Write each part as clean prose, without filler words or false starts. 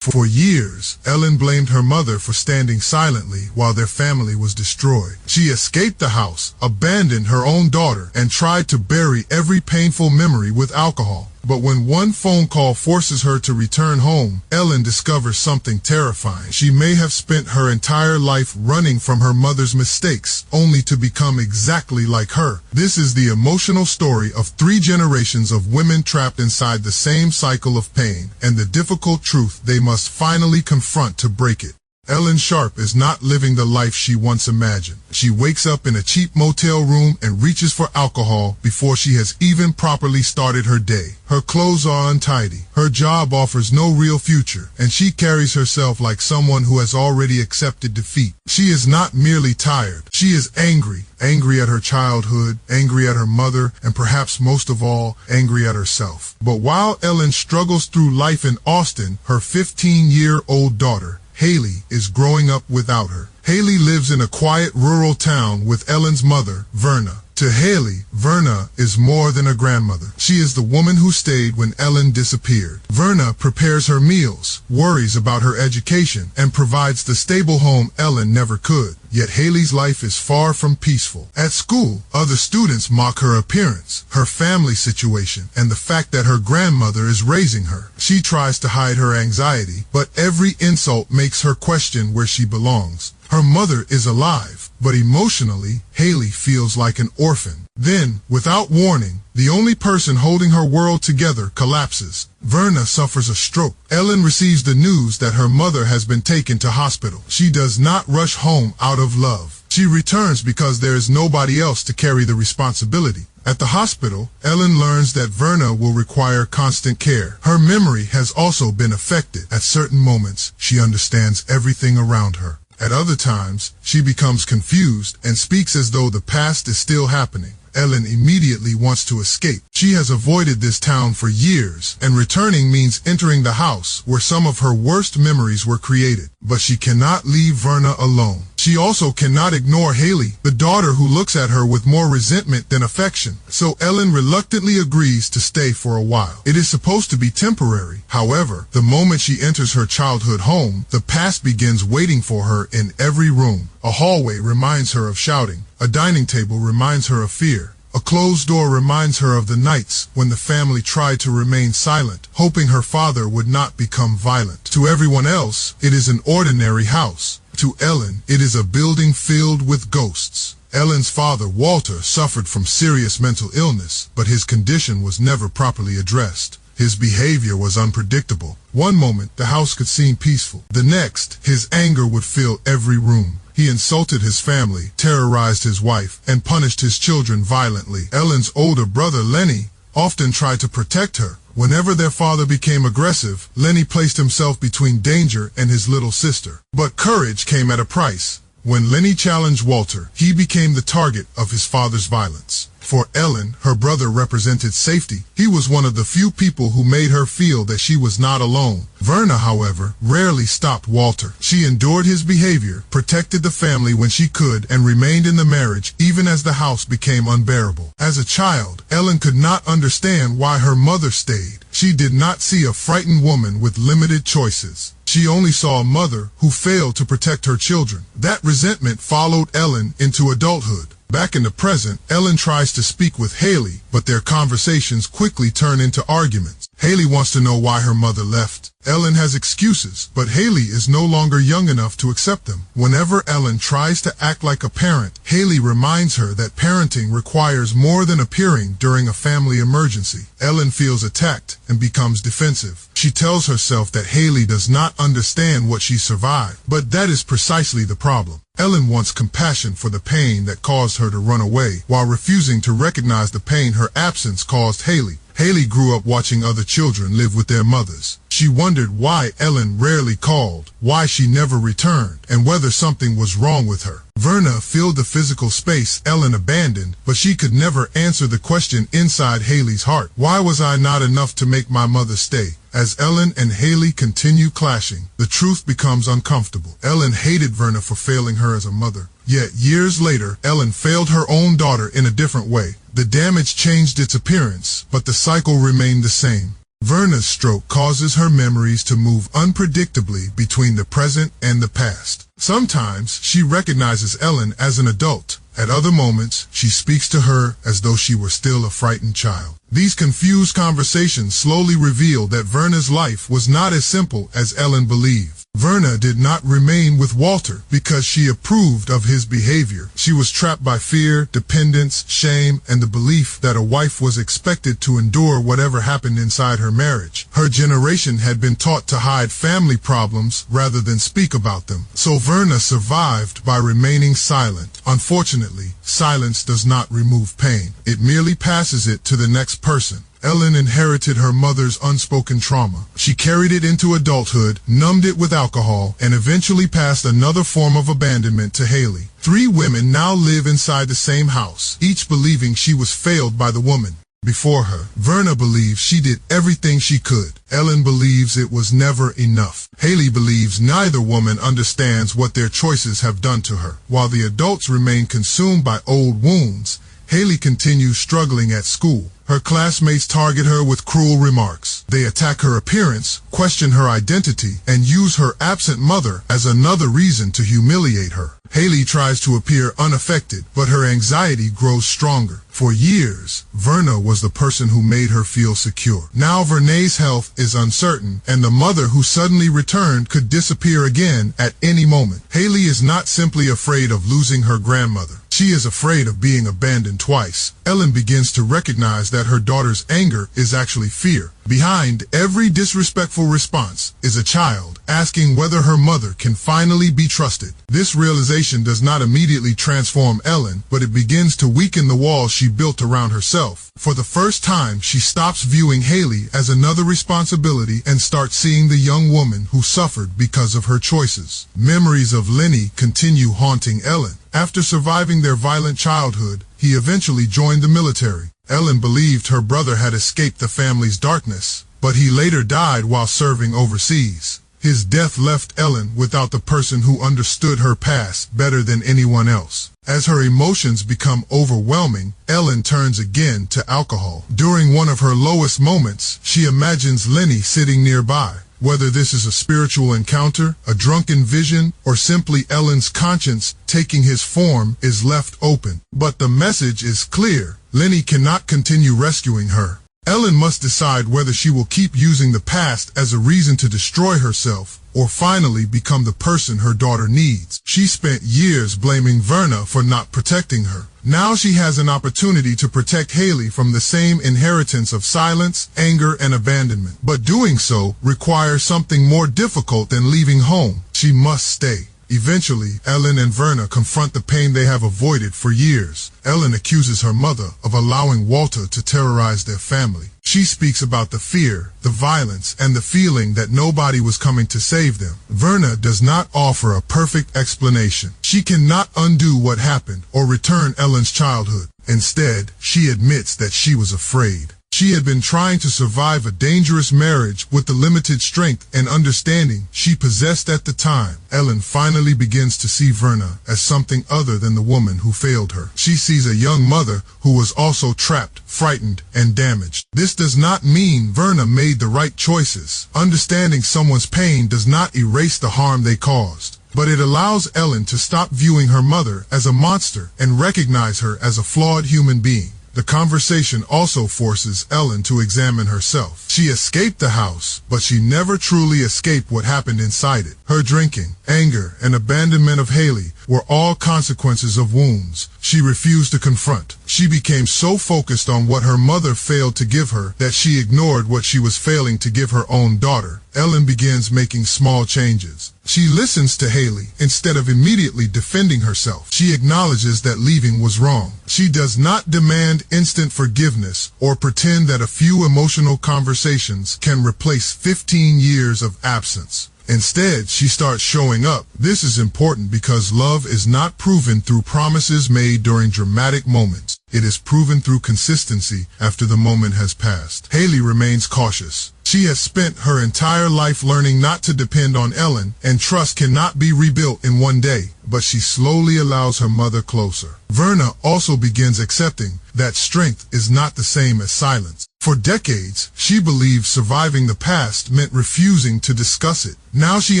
For years, Ellen blamed her mother for standing silently while their family was destroyed. She escaped the house, abandoned her own daughter, and tried to bury every painful memory with alcohol. But when one phone call forces her to return home, Ellen discovers something terrifying. She may have spent her entire life running from her mother's mistakes, only to become exactly like her. This is the emotional story of 3 generations of women trapped inside the same cycle of pain, and the difficult truth they must finally confront to break it. Ellen Sharp is not living the life she once imagined. She wakes up in a cheap motel room and reaches for alcohol before she has even properly started her day. Her clothes are untidy, her job offers no real future, and she carries herself like someone who has already accepted defeat. She is not merely tired, she is angry. Angry at her childhood, angry at her mother, and perhaps most of all, angry at herself. But while Ellen struggles through life in Austin, her 15-year-old daughter, Haley, is growing up without her. Haley lives in a quiet rural town with Ellen's mother, Verna. To Haley, Verna is more than a grandmother. She is the woman who stayed when Ellen disappeared. Verna prepares her meals, worries about her education, and provides the stable home Ellen never could. Yet Haley's life is far from peaceful. At school, other students mock her appearance, her family situation, and the fact that her grandmother is raising her. She tries to hide her anxiety, but every insult makes her question where she belongs. Her mother is alive, but emotionally, Haley feels like an orphan. Then, without warning, the only person holding her world together collapses. Verna suffers a stroke. Ellen receives the news that her mother has been taken to hospital. She does not rush home out of love. She returns because there is nobody else to carry the responsibility. At the hospital, Ellen learns that Verna will require constant care. Her memory has also been affected. At certain moments, she understands everything around her. At other times, she becomes confused and speaks as though the past is still happening. Ellen immediately wants to escape. She has avoided this town for years, and returning means entering the house where some of her worst memories were created. But she cannot leave Verna alone. She also cannot ignore Haley, the daughter who looks at her with more resentment than affection. So Ellen reluctantly agrees to stay for a while. It is supposed to be temporary. However, the moment she enters her childhood home, the past begins waiting for her in every room. A hallway reminds her of shouting. A dining table reminds her of fear. A closed door reminds her of the nights when the family tried to remain silent, hoping her father would not become violent. To everyone else, it is an ordinary house. To Ellen, it is a building filled with ghosts. Ellen's father, Walter, suffered from serious mental illness, but his condition was never properly addressed. His behavior was unpredictable. One moment, the house could seem peaceful. The next, his anger would fill every room. He insulted his family, terrorized his wife, and punished his children violently. Ellen's older brother, Lenny, often tried to protect her. Whenever their father became aggressive, Lenny placed himself between danger and his little sister. But courage came at a price. When Lenny challenged Walter, he became the target of his father's violence. For Ellen, her brother represented safety. He was one of the few people who made her feel that she was not alone. Verna, however, rarely stopped Walter. She endured his behavior, protected the family when she could, and remained in the marriage even as the house became unbearable. As a child, Ellen could not understand why her mother stayed. She did not see a frightened woman with limited choices. She only saw a mother who failed to protect her children. That resentment followed Ellen into adulthood. Back in the present, Ellen tries to speak with Haley, but their conversations quickly turn into arguments. Haley wants to know why her mother left. Ellen has excuses, but Haley is no longer young enough to accept them. Whenever Ellen tries to act like a parent, Haley reminds her that parenting requires more than appearing during a family emergency. Ellen feels attacked and becomes defensive. She tells herself that Haley does not understand what she survived, but that is precisely the problem. Ellen wants compassion for the pain that caused her to run away, while refusing to recognize the pain her absence caused Haley. Haley grew up watching other children live with their mothers. She wondered why Ellen rarely called, why she never returned, and whether something was wrong with her. Verna filled the physical space Ellen abandoned, but she could never answer the question inside Haley's heart. Why was I not enough to make my mother stay? As Ellen and Haley continue clashing, the truth becomes uncomfortable. Ellen hated Verna for failing her as a mother. Yet years later, Ellen failed her own daughter in a different way. The damage changed its appearance, but the cycle remained the same. Verna's stroke causes her memories to move unpredictably between the present and the past. Sometimes she recognizes Ellen as an adult. At other moments, she speaks to her as though she were still a frightened child. These confused conversations slowly reveal that Verna's life was not as simple as Ellen believed. Verna did not remain with Walter because she approved of his behavior. She was trapped by fear, dependence, shame, and the belief that a wife was expected to endure whatever happened inside her marriage. Her generation had been taught to hide family problems rather than speak about them. So Verna survived by remaining silent. Unfortunately, silence does not remove pain. It merely passes it to the next person. Ellen inherited her mother's unspoken trauma. She carried it into adulthood, numbed it with alcohol, and eventually passed another form of abandonment to Haley. 3 women now live inside the same house, each believing she was failed by the woman before her. Verna believes she did everything she could. Ellen believes it was never enough. Haley believes neither woman understands what their choices have done to her. While the adults remain consumed by old wounds, Haley continues struggling at school. Her classmates target her with cruel remarks. They attack her appearance, question her identity, and use her absent mother as another reason to humiliate her. Haley tries to appear unaffected, but her anxiety grows stronger. For years, Verna was the person who made her feel secure. Now Verna's health is uncertain, and the mother who suddenly returned could disappear again at any moment. Haley is not simply afraid of losing her grandmother. She is afraid of being abandoned twice. Ellen begins to recognize that her daughter's anger is actually fear. Behind every disrespectful response is a child asking whether her mother can finally be trusted. This realization does not immediately transform Ellen, but it begins to weaken the walls she built around herself. For the first time, she stops viewing Haley as another responsibility and starts seeing the young woman who suffered because of her choices. Memories of Lenny continue haunting Ellen. After surviving their violent childhood, he eventually joined the military. Ellen believed her brother had escaped the family's darkness, but he later died while serving overseas. His death left Ellen without the person who understood her past better than anyone else. As her emotions become overwhelming, Ellen turns again to alcohol. During one of her lowest moments, she imagines Lenny sitting nearby. Whether this is a spiritual encounter, a drunken vision, or simply Ellen's conscience taking his form is left open. But the message is clear. Lenny cannot continue rescuing her. Ellen must decide whether she will keep using the past as a reason to destroy herself or finally become the person her daughter needs. She spent years blaming Verna for not protecting her. Now she has an opportunity to protect Haley from the same inheritance of silence, anger, and abandonment. But doing so requires something more difficult than leaving home. She must stay. Eventually, Ellen and Verna confront the pain they have avoided for years. Ellen accuses her mother of allowing Walter to terrorize their family. She speaks about the fear, the violence, and the feeling that nobody was coming to save them. Verna does not offer a perfect explanation. She cannot undo what happened or return Ellen's childhood. Instead, she admits that she was afraid. She had been trying to survive a dangerous marriage with the limited strength and understanding she possessed at the time. Ellen finally begins to see Verna as something other than the woman who failed her. She sees a young mother who was also trapped, frightened, and damaged. This does not mean Verna made the right choices. Understanding someone's pain does not erase the harm they caused. But it allows Ellen to stop viewing her mother as a monster and recognize her as a flawed human being. The conversation also forces Ellen to examine herself. She escaped the house, but she never truly escaped what happened inside it. Her drinking, anger, and abandonment of Haley were all consequences of wounds she refused to confront. She became so focused on what her mother failed to give her that she ignored what she was failing to give her own daughter. Ellen begins making small changes. She listens to Haley instead of immediately defending herself. She acknowledges that leaving was wrong. She does not demand instant forgiveness or pretend that a few emotional conversations can replace 15 years of absence. Instead, she starts showing up. This is important because love is not proven through promises made during dramatic moments. It is proven through consistency after the moment has passed. Haley remains cautious. She has spent her entire life learning not to depend on Ellen, and trust cannot be rebuilt in one day, but she slowly allows her mother closer. Verna also begins accepting that strength is not the same as silence. For decades, she believed surviving the past meant refusing to discuss it. Now she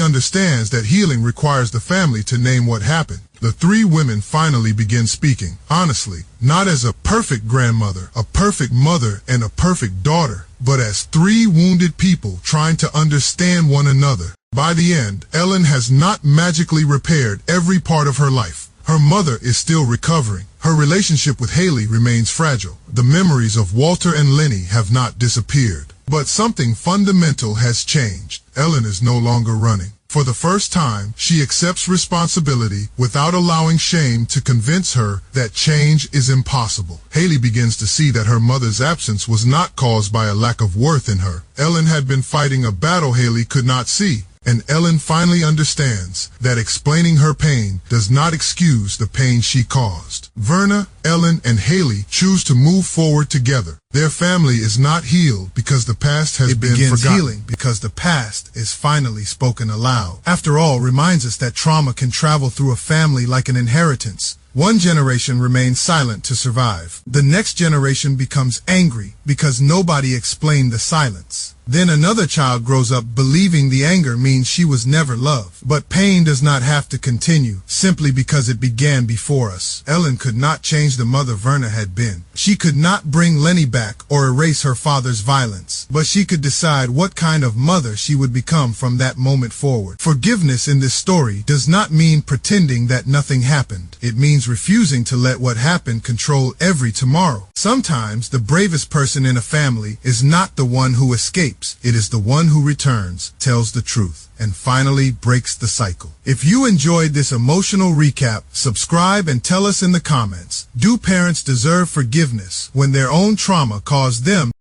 understands that healing requires the family to name what happened. The three women finally begin speaking, honestly, not as a perfect grandmother, a perfect mother, and a perfect daughter, but as three wounded people trying to understand one another. By the end, Ellen has not magically repaired every part of her life. Her mother is still recovering. Her relationship with Haley remains fragile. The memories of Walter and Lenny have not disappeared. But something fundamental has changed. Ellen is no longer running. For the first time, she accepts responsibility without allowing shame to convince her that change is impossible. Haley begins to see that her mother's absence was not caused by a lack of worth in her. Ellen had been fighting a battle Haley could not see. And Ellen finally understands that explaining her pain does not excuse the pain she caused. Verna, Ellen, and Haley choose to move forward together. Their family is not healed because the past has been forgotten. It begins healing because the past is finally spoken aloud. After all, reminds us that trauma can travel through a family like an inheritance. One generation remains silent to survive. The next generation becomes angry because nobody explained the silence. Then another child grows up believing the anger means she was never loved. But pain does not have to continue simply because it began before us. Ellen could not change the mother Verna had been. She could not bring Lenny back or erase her father's violence. But she could decide what kind of mother she would become from that moment forward. Forgiveness in this story does not mean pretending that nothing happened. It means refusing to let what happened control every tomorrow. Sometimes the bravest person in a family is not the one who escapes. It is the one who returns, tells the truth, and finally breaks the cycle. If you enjoyed this emotional recap, subscribe and tell us in the comments, do parents deserve forgiveness when their own trauma caused them